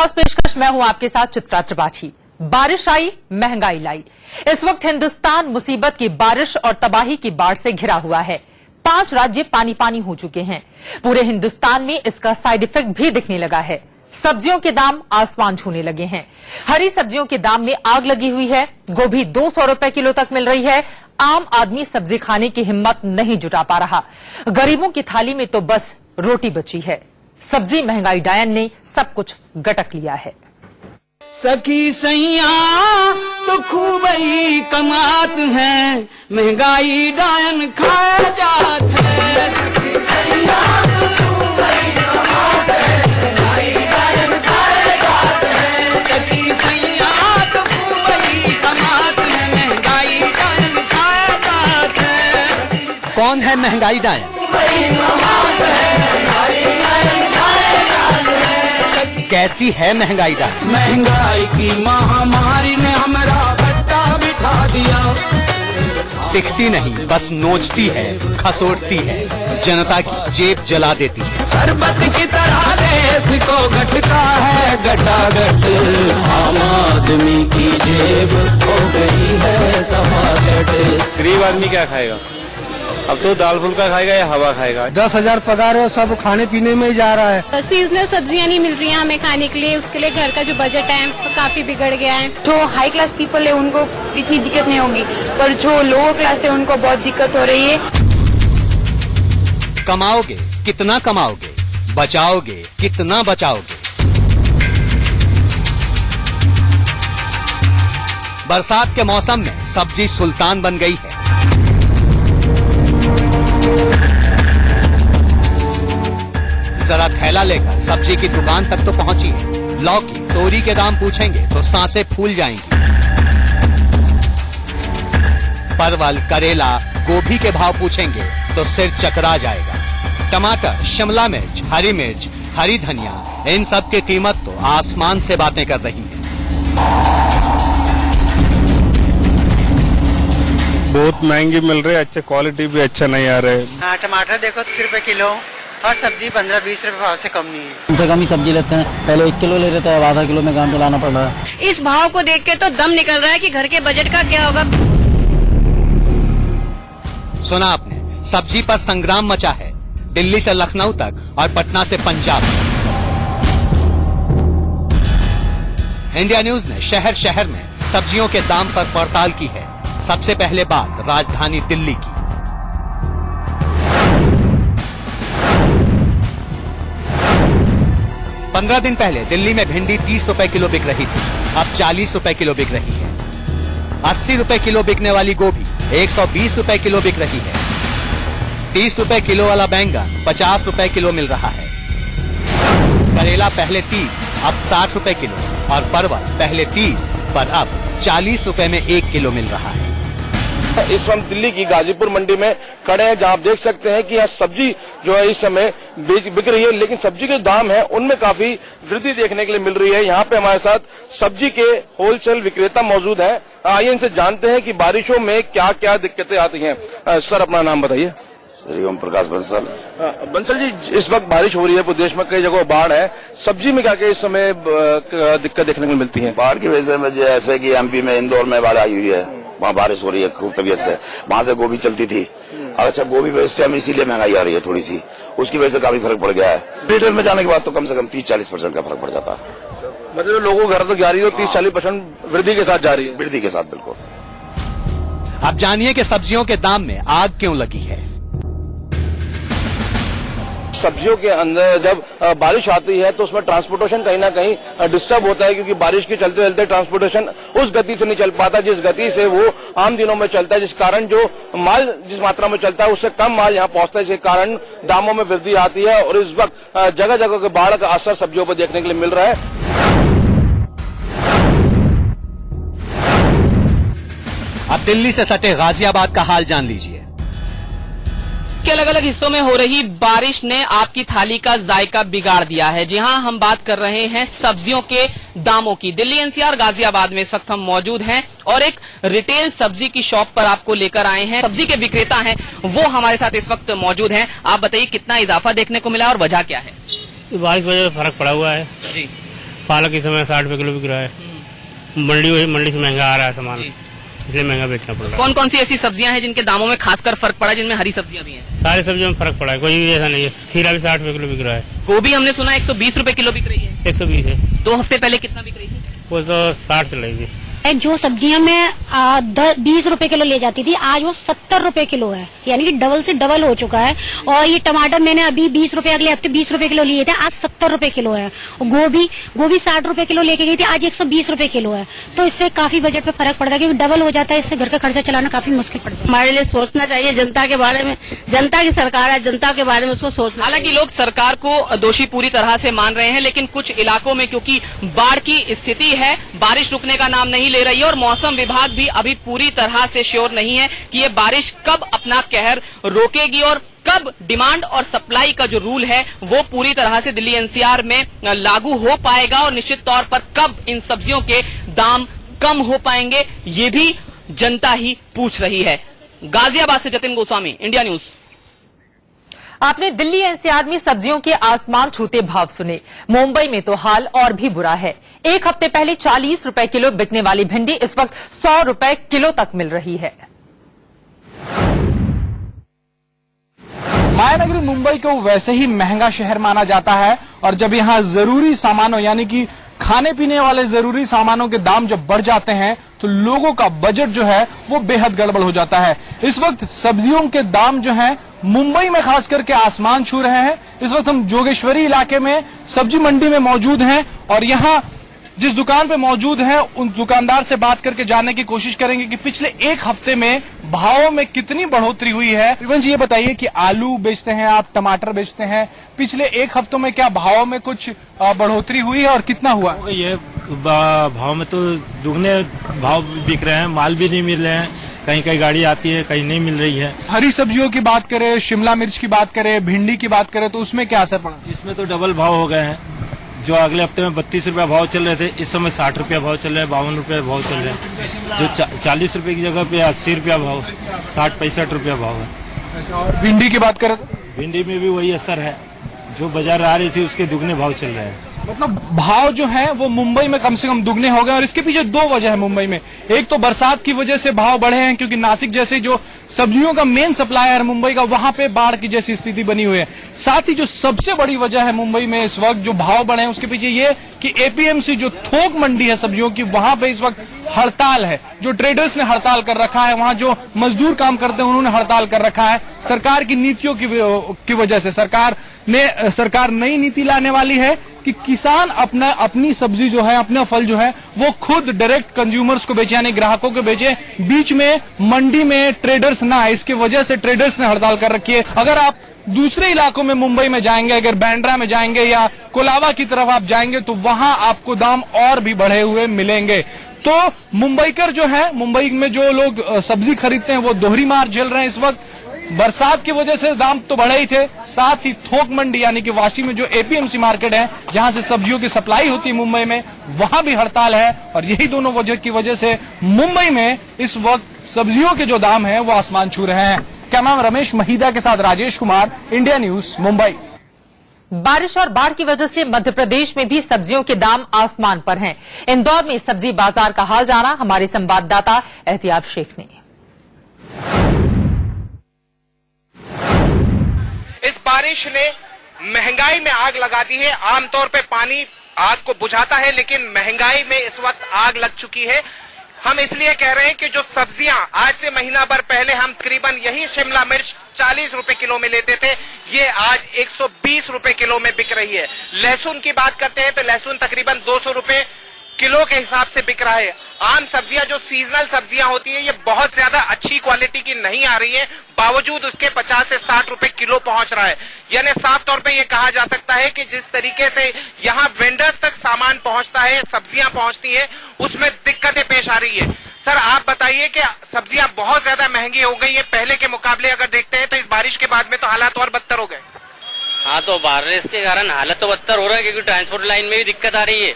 खास पेशकश मैं हूं आपके साथ चित्रा त्रिपाठी। बारिश आई, महंगाई लाई। इस वक्त हिंदुस्तान मुसीबत की बारिश और तबाही की बाढ़ से घिरा हुआ है। 5 राज्य पानी पानी हो चुके हैं। पूरे हिंदुस्तान में इसका साइड इफेक्ट भी दिखने लगा है। सब्जियों के दाम आसमान छूने लगे हैं। हरी सब्जियों के दाम में आग लगी हुई है। गोभी 200 रुपए किलो तक मिल रही है। आम आदमी सब्जी खाने की हिम्मत नहीं जुटा पा रहा। गरीबों की थाली में तो बस रोटी बची है। सब्जी महंगाई डायन ने सब कुछ गटक लिया है। सखी सैया तो खूब ही कमात है, महंगाई डायन खाया जात है। सखी सैया तो खूब ही कमात है, महंगाई डायन खाया जात है। सखी सैया तो खूब ही कमात है, महंगाई डायन खाया जात है। कौन है महंगाई डायन? कैसी है महंगाई डायन? महंगाई की महामारी ने हमारा भट्टा बिठा दिया। दिखती नहीं, बस नोचती है, खसोटती है, जनता की जेब जला देती है। शरबत की तरह देश को घटता है घटाघट, आम आदमी की जेब हो गई है सपाट। गरीब आदमी क्या खाएगा? अब तो दाल फुल्का खाएगा या हवा खाएगा। 10,000 पगार है, सब खाने पीने में ही जा रहा है। सीजनल सब्जियां नहीं मिल रही हैं हमें खाने के लिए, उसके लिए घर का जो बजट है वो काफी बिगड़ गया है। जो हाई क्लास पीपल है उनको इतनी दिक्कत नहीं होगी, पर जो लोअर क्लास है उनको बहुत दिक्कत हो रही है। कमाओगे कितना कमाओगे, बचाओगे कितना बचाओगे। बरसात के मौसम में सब्जी सुल्तान बन गई है। जरा थैला लेकर सब्जी की दुकान तक तो पहुंचिए। लौकी तोरी के दाम पूछेंगे तो सांसें फूल जाएंगी। परवल, करेला, गोभी के भाव पूछेंगे तो सिर चकरा जाएगा। टमाटर, शिमला मिर्च, हरी धनिया, इन सब की कीमत तो आसमान से बातें कर रही है। बहुत महंगी मिल रही है, अच्छे क्वालिटी भी अच्छा नहीं आ रहे। हाँ, टमाटर देखो 30 रुपए किलो और सब्जी 15-20 रुपए भाव से कम नहीं है। कम से कम ही सब्जी लेते हैं, पहले 1 किलो ले रहे थे, अब आधा किलो में काम चलाना पड़ रहा है। इस भाव को देख के तो दम निकल रहा है कि घर के बजट का क्या होगा। सुना आपने, सब्जी पर संग्राम मचा है। दिल्ली से लखनऊ तक और पटना से पंजाब तक। इंडिया न्यूज ने शहर शहर में सब्जियों के दाम पर पड़ताल की है। सबसे पहले बात राजधानी दिल्ली की। पंद्रह दिन पहले दिल्ली में भिंडी 30 रुपए किलो बिक रही थी, अब 40 रुपए किलो बिक रही है। 80 रुपए किलो बिकने वाली गोभी 120 रुपए किलो बिक रही है। 30 रुपए किलो वाला बैंगन 50 रुपए किलो मिल रहा है। करेला पहले 30, अब 60 रुपए किलो और परवल पहले 30 पर अब 40 रुपए में 1 किलो मिल रहा है। इस वक्त दिल्ली की गाजीपुर मंडी में खड़े हैं, जहां आप देख सकते हैं कि यहाँ सब्जी जो है इस समय बिक रही है, लेकिन सब्जी के दाम है उनमें काफी वृद्धि देखने के लिए मिल रही है। यहाँ पे हमारे साथ सब्जी के होलसेल विक्रेता मौजूद हैं। आइए इनसे जानते हैं कि बारिशों में क्या क्या दिक्कतें आती हैं। सर, अपना नाम बताइए। सर, ओम प्रकाश बंसल। बंसल जी, इस वक्त बारिश हो रही है, पूरे देश में कई जगह बाढ़ है, सब्जी में क्या क्या इस समय दिक्कत देखने को मिलती है? बाढ़ की वजह से जैसे कि एमपी में इंदौर में बाढ़ आई हुई है, वहाँ बारिश हो रही है खूब तबीयत से। वहाँ से गोभी चलती थी, अच्छा गोभी पे इस टाइम इसीलिए महंगाई आ रही है थोड़ी सी, उसकी वजह से काफी फर्क पड़ गया है। रिटेल में जाने के बाद तो कम से कम 30-40% का फर्क पड़ जाता है। मतलब लोगों को घर तक जा रही है, 30-40% वृद्धि के साथ जा रही है। वृद्धि के साथ, बिल्कुल। अब जानिए कि सब्जियों के दाम में आग क्यों लगी है। सब्जियों के अंदर जब बारिश आती है तो उसमें ट्रांसपोर्टेशन कहीं ना कहीं डिस्टर्ब होता है, क्योंकि बारिश के चलते चलते ट्रांसपोर्टेशन उस गति से नहीं चल पाता जिस गति से वो आम दिनों में चलता है, जिस कारण जो माल जिस मात्रा में चलता है उससे कम माल यहाँ पहुंचता है, जिस कारण दामों में वृद्धि आती है। और इस वक्त जगह जगह के बाढ़ का असर सब्जियों पर देखने के लिए मिल रहा है। अब दिल्ली से सटे गाजियाबाद का हाल जान लीजिए। के अलग अलग हिस्सों में हो रही बारिश ने आपकी थाली का जायका बिगाड़ दिया है। जी हां, हम बात कर रहे हैं सब्जियों के दामों की। दिल्ली एनसीआर गाजियाबाद में इस वक्त हम मौजूद हैं और एक रिटेल सब्जी की शॉप पर आपको लेकर आए हैं। सब्जी के विक्रेता हैं, वो हमारे साथ इस वक्त मौजूद हैं। आप बताइए कितना इजाफा देखने को मिला और वजह क्या है? बारिश वजह से फर्क पड़ा हुआ है जी। पालक इस समय 60 रुपए किलो बिक रहा है। मंडी से महंगा आ रहा है सामान, इसलिए महंगा बेचना पड़ रहा है। कौन कौन सी ऐसी सब्जियां हैं जिनके दामों में खासकर फर्क पड़ा है, जिनमें हरी सब्जियां भी हैं? सारी सब्जियों में फर्क पड़ा है, कोई ऐसा नहीं है। खीरा भी 60 रुपए किलो बिक रहा है। गोभी हमने सुना 120 रुपए किलो बिक रही है। 120 है। 2 हफ्ते पहले कितना बिक रही थी? वो तो 60 चलेगी। जो सब्जियां मैं 20 रुपए किलो ले जाती थी, आज वो 70 रुपए किलो है, यानी कि डबल से डबल हो चुका है। और ये टमाटर मैंने अभी 20 रुपए, अगले हफ्ते 20 रुपए किलो लिए थे, आज 70 रुपए किलो है। और गोभी 60 रुपए किलो लेके गई थी, आज 120 रुपए किलो है। तो इससे काफी बजट पे फर्क पड़ता है, क्योंकि डबल हो जाता है, इससे घर का खर्चा चलाना काफी मुश्किल पड़ जाता है। हमारे लिए सोचना चाहिए जनता के बारे में, जनता की सरकार है, जनता के बारे में उसको सोचना। हालांकि लोग सरकार को दोषी पूरी तरह से मान रहे हैं, लेकिन कुछ इलाकों में क्योंकि बाढ़ की स्थिति है, बारिश रुकने का नाम नहीं ले रही है और मौसम विभाग भी अभी पूरी तरह से श्योर नहीं है कि ये बारिश कब अपना कहर रोकेगी और कब डिमांड और सप्लाई का जो रूल है वो पूरी तरह से दिल्ली एनसीआर में लागू हो पाएगा और निश्चित तौर पर कब इन सब्जियों के दाम कम हो पाएंगे, ये भी जनता ही पूछ रही है। गाजियाबाद से जतिन गोस्वामी, इंडिया न्यूज। आपने दिल्ली एनसीआर में सब्जियों के आसमान छूते भाव सुने। मुंबई में तो हाल और भी बुरा है। एक हफ्ते पहले 40 रुपए किलो बिकने वाली भिंडी इस वक्त 100 रुपए किलो तक मिल रही है। मायानगरी मुंबई को वैसे ही महंगा शहर माना जाता है और जब यहाँ जरूरी सामानों यानी कि खाने पीने वाले जरूरी सामानों के दाम जब बढ़ जाते हैं तो लोगों का बजट जो है वो बेहद गड़बड़ हो जाता है। इस वक्त सब्जियों के दाम जो हैं मुंबई में खास करके आसमान छू रहे हैं। इस वक्त हम जोगेश्वरी इलाके में सब्जी मंडी में मौजूद हैं और यहाँ जिस दुकान पे मौजूद हैं उन दुकानदार से बात करके जानने की कोशिश करेंगे कि पिछले एक हफ्ते में भावों में कितनी बढ़ोतरी हुई है। रिवंश जी, ये बताइए कि आलू बेचते हैं आप, टमाटर बेचते हैं, पिछले एक हफ्तों में क्या भावों में कुछ बढ़ोतरी हुई है और कितना हुआ? ये भाव में तो दुगने भाव बिक रहे हैं, माल भी नहीं मिल रहे हैं, कहीं कहीं गाड़ी आती है कहीं नहीं मिल रही है। हरी सब्जियों की बात करें, शिमला मिर्च की बात करें, भिंडी की बात करें तो उसमें क्या असर पड़ा? इसमें तो डबल भाव हो गए हैं। जो अगले हफ्ते में 32 रुपया भाव चल रहे थे, इस समय 60 रुपया भाव चल रहे हैं, 52 रुपया भाव चल रहे हैं। जो 40 रुपए की जगह पे 80 रुपया भाव, 60-65 रुपया भाव है। और भिंडी की बात करें तो भिंडी में भी वही असर है, जो बाजार आ रही थी उसके दुगने भाव चल रहे हैं। मतलब भाव जो है वो मुंबई में कम से कम दुगने हो गए और इसके पीछे दो वजह है मुंबई में। एक तो बरसात की वजह से भाव बढ़े हैं, क्योंकि नासिक जैसे जो सब्जियों का मेन सप्लायर मुंबई का, वहां पे बाढ़ की जैसी स्थिति बनी हुई है। साथ ही जो सबसे बड़ी वजह है मुंबई में इस वक्त जो भाव बढ़े हैं उसके पीछे ये कि एपीएमसी जो थोक मंडी है सब्जियों की, वहां पे इस वक्त हड़ताल है। जो ट्रेडर्स ने हड़ताल कर रखा है, वहां जो मजदूर काम करते हैं उन्होंने हड़ताल कर रखा है। सरकार की नीतियों की वजह से सरकार नई नीति लाने वाली है कि किसान अपनी सब्जी जो है, अपना फल जो है वो खुद डायरेक्ट कंज्यूमर्स को बेचे, यानी ग्राहकों को बेचे, बीच में मंडी में ट्रेडर्स ना आए। इसकी वजह से ट्रेडर्स ने हड़ताल कर रखी है। अगर आप दूसरे इलाकों में मुंबई में जाएंगे, अगर बांद्रा में जाएंगे या कोलाबा की तरफ आप जाएंगे तो वहां आपको दाम और भी बढ़े हुए मिलेंगे। तो मुंबईकर जो है, मुंबई में जो लोग सब्जी खरीदते हैं वो दोहरी मार झेल रहे हैं इस वक्त। बरसात की वजह से दाम तो बढ़े ही थे, साथ ही थोक मंडी यानी कि वाशी में जो एपीएमसी मार्केट है जहां से सब्जियों की सप्लाई होती है मुंबई में, वहां भी हड़ताल है। और यही दोनों वजह की वजह से मुंबई में इस वक्त सब्जियों के जो दाम है वो आसमान छू रहे हैं। कैमरामैन रमेश महिदा के साथ राजेश कुमार, इंडिया न्यूज, मुंबई। बारिश और बाढ़ की वजह से मध्य प्रदेश में भी सब्जियों के दाम आसमान पर हैं। इंदौर में सब्जी बाजार का हाल जाना हमारे संवाददाता एहतियाब शेख ने। इस बारिश ने महंगाई में आग लगा दी है। आमतौर पे पानी आग को बुझाता है, लेकिन महंगाई में इस वक्त आग लग चुकी है। हम इसलिए कह रहे हैं कि जो सब्जियां आज से महीना भर पहले हम तकरीबन यही शिमला मिर्च 40 रुपए किलो में लेते थे, ये आज 120 रुपए किलो में बिक रही है। लहसुन की बात करते हैं तो लहसुन तकरीबन 200 रुपए किलो के हिसाब से बिक रहा है। आम सब्जियां जो सीजनल सब्जियां होती है, ये बहुत ज्यादा अच्छी क्वालिटी की नहीं आ रही है, बावजूद उसके 50 से 60 रुपए किलो पहुंच रहा है। यानी साफ तौर पे ये कहा जा सकता है कि जिस तरीके से यहाँ वेंडर्स तक सामान पहुंचता है, सब्जियां पहुंचती है, उसमें दिक्कतें पेश आ रही है। सर, आप बताइए कि सब्जियां बहुत ज्यादा महंगी हो गई है पहले के मुकाबले अगर देखते हैं तो इस बारिश के बाद में तो हालात और बदतर हो गए। हाँ, तो बारिश के कारण हालत तो बदतर हो रहा है, क्योंकि ट्रांसपोर्ट लाइन में भी दिक्कत आ रही है,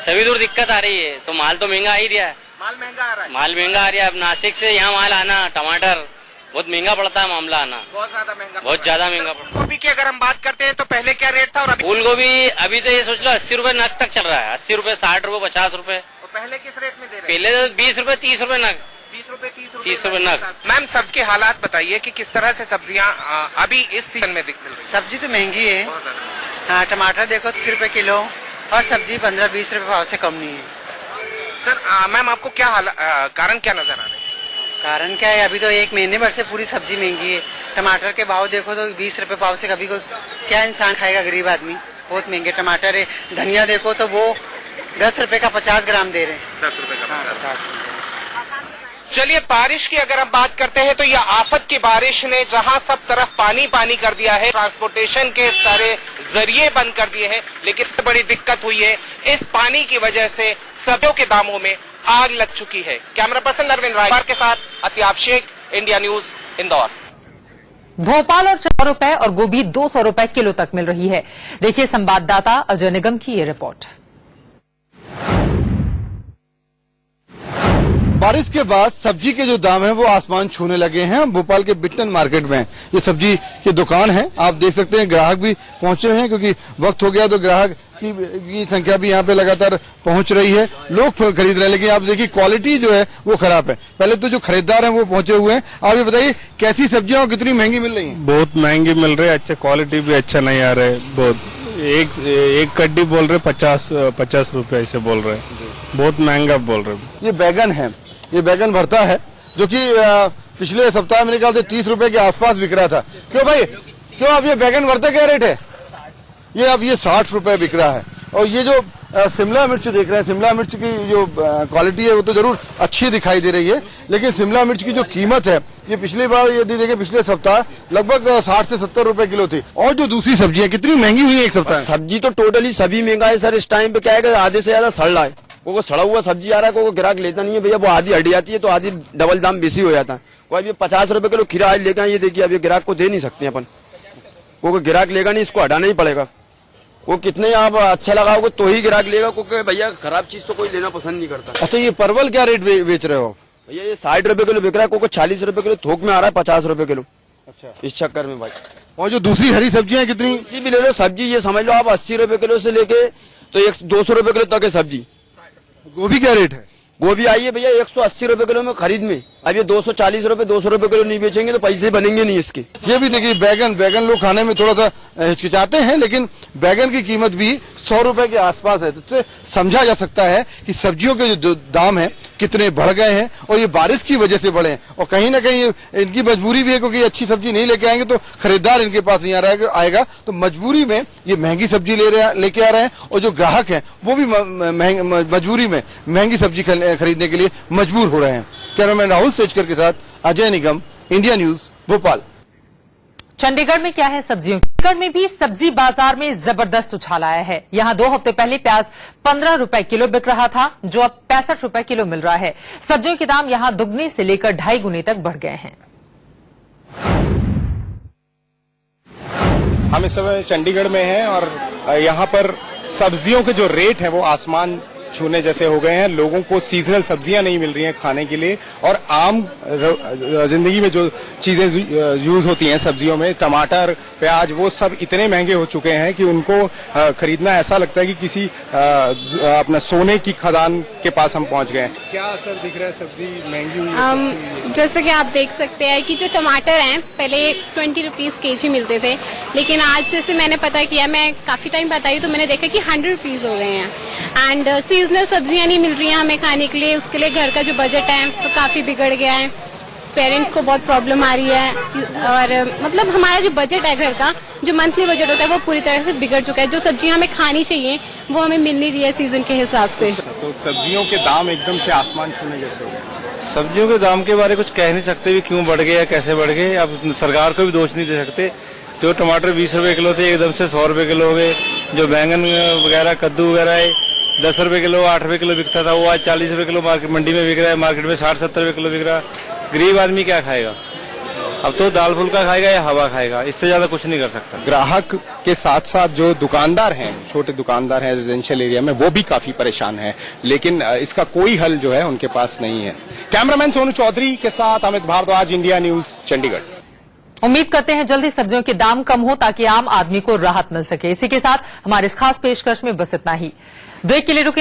सभी दूर दिक्कत आ रही है। तो माल तो महंगा आ ही रहा है, माल महंगा आ रहा है, माल महंगा आ रहा है। अब नासिक से यहाँ माल आना, टमाटर बहुत महंगा पड़ता है मामला आना, बहुत ज्यादा महंगा, बहुत ज्यादा महंगा पड़ता है। गोभी की अगर हम बात करते हैं तो पहले क्या रेट था और अभी? फूल गोभी अभी तो ये सोच लो 80 रुपए नग तक चल रहा है, 80 रुपए, 60 रुपए, 50 रुपए। तो पहले किस रेट में दे रहे हैं? पहले तो 20 रुपए 30 रुपए नग, 20 रुपए 30 रुपए नग। मैम सब्जी के हालात बताइए कि किस तरह से सब्जियां अभी इस सीजन में मिल रही है? सब्जी तो महंगी है। हाँ, टमाटर देखो 30 रुपए किलो और सब्जी 15-20 रुपए भाव से कम नहीं है। सर मैम आपको क्या कारण क्या नजर आ रहा है? कारण क्या है, अभी तो एक महीने भर से पूरी सब्जी महंगी है। टमाटर के भाव देखो तो 20 रुपए भाव से कभी कोई क्या इंसान खाएगा, गरीब आदमी। बहुत महंगे टमाटर है। धनिया देखो तो वो 10 रुपए का 50 ग्राम दे रहे हैं। 10 रुपए का 50। चलिए बारिश की अगर हम बात करते हैं तो यह आफत की बारिश ने जहां सब तरफ पानी पानी कर दिया है, ट्रांसपोर्टेशन के सारे जरिए बंद कर दिए हैं, लेकिन सबसे बड़ी दिक्कत हुई है इस पानी की वजह से सब्जियों के दामों में आग लग चुकी है। कैमरा पर्सन अरविंद राय के साथ अतियाब शेख, इंडिया न्यूज, इंदौर। भोपाल और 4 रुपए और गोभी 200 रुपए किलो तक मिल रही है। देखिए संवाददाता अजय निगम की ये रिपोर्ट। बारिश के बाद सब्जी के जो दाम है वो आसमान छूने लगे हैं। भोपाल के बिट्टन मार्केट में ये सब्जी की दुकान है, आप देख सकते हैं ग्राहक भी पहुंचे हैं क्योंकि वक्त हो गया तो ग्राहक की संख्या भी यहाँ पे लगातार पहुंच रही है, लोग खरीद रहे हैं। लेकिन आप देखिए क्वालिटी जो है वो खराब है। पहले तो जो खरीदार हैं वो पहुंचे हुए हैं। आप ये बताइए कैसी सब्जियां और कितनी महंगी मिल रही है? बहुत महंगी मिल रही है, अच्छा क्वालिटी भी अच्छा नहीं आ रहा है। बहुत एक कड्डी बोल रहे 50 रुपए ऐसे बोल रहे, बहुत महंगा बोल रहे। ये बैगन है, ये बैगन भरता है जो कि पिछले सप्ताह मेरे ख्याल से 30 रुपए के आसपास बिक रहा था। क्यों भाई, क्यों अब ये बैगन भरता क्या रेट है? ये अब ये 60 रुपए बिक रहा है। और ये जो शिमला मिर्च देख रहे हैं, शिमला मिर्च की जो क्वालिटी है वो तो जरूर अच्छी दिखाई दे रही है, लेकिन शिमला मिर्च की जो कीमत है ये पिछली बार यदि देखें पिछले सप्ताह लगभग 60 से 70 रुपए किलो थी। और जो दूसरी सब्जियां कितनी महंगी हुई है एक सप्ताह? सब्जी तो टोटली सभी महंगा है सर। इस टाइम पे क्या है, आधे से ज्यादा सड़ रहा है। को सड़ा हुआ सब्जी आ रहा है, को ग्राहक लेता नहीं है भैया। वो आधी हट जाती है तो आधी डबल दाम बेसी हो जाता है। कोई अभी 50 रुपए किलो खीरा आज लेकर, ये देखिए अभी ग्राहक को दे नहीं सकते अपन, वो ग्राहक लेगा नहीं, इसको हटाना ही पड़ेगा। वो कितने आप अच्छा लगाओगे तो ही ग्राहक लेगा, क्योंकि भैया खराब चीज तो कोई लेना पसंद नहीं करता। अच्छा, ये परवल क्या रेट बेच रहे हो? भैया ये 60 रुपए किलो बिक रहा है, को 40 रुपए किलो थोक में आ रहा है, 50 रुपए किलो। अच्छा, इस चक्कर में भाई। और जो दूसरी हरी सब्जियां कितनी भी ले लो, सब्जी ये समझ लो आप 80 रुपए किलो से लेके तो 200 रुपए किलो तक है सब्जी। गोभी क्या रेट है? गोभी आई है भैया 180 रुपए किलो में खरीद में। अब ये 240 रुपए 200 रुपए किलो नहीं बेचेंगे तो पैसे बनेंगे नहीं इसके। ये भी देखिए बैगन लोग खाने में थोड़ा सा हिचकिचाते हैं, लेकिन बैगन की कीमत भी 100 रुपए के आसपास है। तो इससे समझा जा सकता है कि सब्जियों के जो दाम है कितने बढ़ गए हैं और ये बारिश की वजह से बढ़े हैं। और कहीं ना कहीं इनकी मजबूरी भी है, क्योंकि अच्छी सब्जी नहीं लेके आएंगे तो खरीदार इनके पास नहीं आएगा, तो मजबूरी में ये महंगी सब्जी लेके आ रहे हैं। और जो ग्राहक हैं वो भी मजबूरी में महंगी सब्जी खरीदने के लिए मजबूर हो रहे हैं। कैमरामैन राहुल सेजकर के साथ अजय निगम, इंडिया न्यूज, भोपाल। चंडीगढ़ में क्या है सब्जियों? चंडीगढ़ में भी सब्जी बाजार में जबरदस्त उछाल आया है। यहां 2 हफ्ते पहले प्याज 15 रुपए किलो बिक रहा था, जो अब 65 रुपए किलो मिल रहा है। सब्जियों के दाम यहां दुगने से लेकर 2.5 गुने तक बढ़ गए हैं। हम इस समय चंडीगढ़ में हैं और यहाँ पर सब्जियों के जो रेट हैं वो आसमान छूने जैसे हो गए हैं। लोगों को सीजनल सब्जियां नहीं मिल रही हैं खाने के लिए, और आम जिंदगी में जो चीजें यूज होती हैं सब्जियों में, टमाटर, प्याज, वो सब इतने महंगे हो चुके हैं कि उनको खरीदना ऐसा लगता है कि किसी अपना सोने की खदान के पास हम पहुंच गए हैं। क्या असर दिख रहा है सब्जी महंगी हुई है? जैसे कि आप देख सकते हैं कि जो टमाटर हैं पहले 20 रुपीज केजी मिलते थे, लेकिन आज जैसे मैंने पता किया, मैं काफी टाइम बताई तो मैंने देखा कि 100 रुपीज हो गए हैं। एंड सीजनल सब्जियां नहीं मिल रही हैं हमें खाने के लिए, उसके लिए घर का जो बजट है तो काफी बिगड़ गया है। पेरेंट्स को बहुत प्रॉब्लम आ रही है, और मतलब हमारा जो बजट है घर का, जो मंथली बजट होता है वो पूरी तरह से बिगड़ चुका है। जो सब्जियां हमें खानी चाहिए वो हमें मिल नहीं रही है सीजन के हिसाब से। तो सब्जियों के दाम एकदम से आसमान छूने जैसे हो गए। सब्जियों के दाम के बारे में कुछ कह नहीं सकते भी क्यों बढ़ गए या कैसे बढ़ गए। अब सरकार को भी दोष नहीं दे सकते। जो टमाटर 20 रुपए किलो थे एकदम से 100 रुपए किलो हो गए। जो बैंगन वगैरह, कद्दू वगैरह है 10 रुपए किलो, 8 रुपए किलो बिकता था, वो आज 40 रुपए किलो मार्केट मंडी में बिक रहा है। मार्केट में 60-70 रुपए किलो बिक रहा है। गरीब आदमी क्या खाएगा? अब तो दाल फुल्का खाएगा या हवा खाएगा, इससे ज्यादा कुछ नहीं कर सकता। ग्राहक के साथ साथ जो दुकानदार हैं, छोटे दुकानदार हैं रेजिडेंशियल एरिया में, वो भी काफी परेशान हैं, लेकिन इसका कोई हल जो है उनके पास नहीं है। कैमरामैन सोनू चौधरी के साथ अमित भारद्वाज, इंडिया न्यूज, चंडीगढ़। उम्मीद करते हैं जल्दी सब्जियों के दाम कम हो ताकि आम आदमी को राहत मिल सके। इसी के साथ हमारे इस खास पेशकश में बस इतना ही। ब्रेक के लिए रुकेंगे।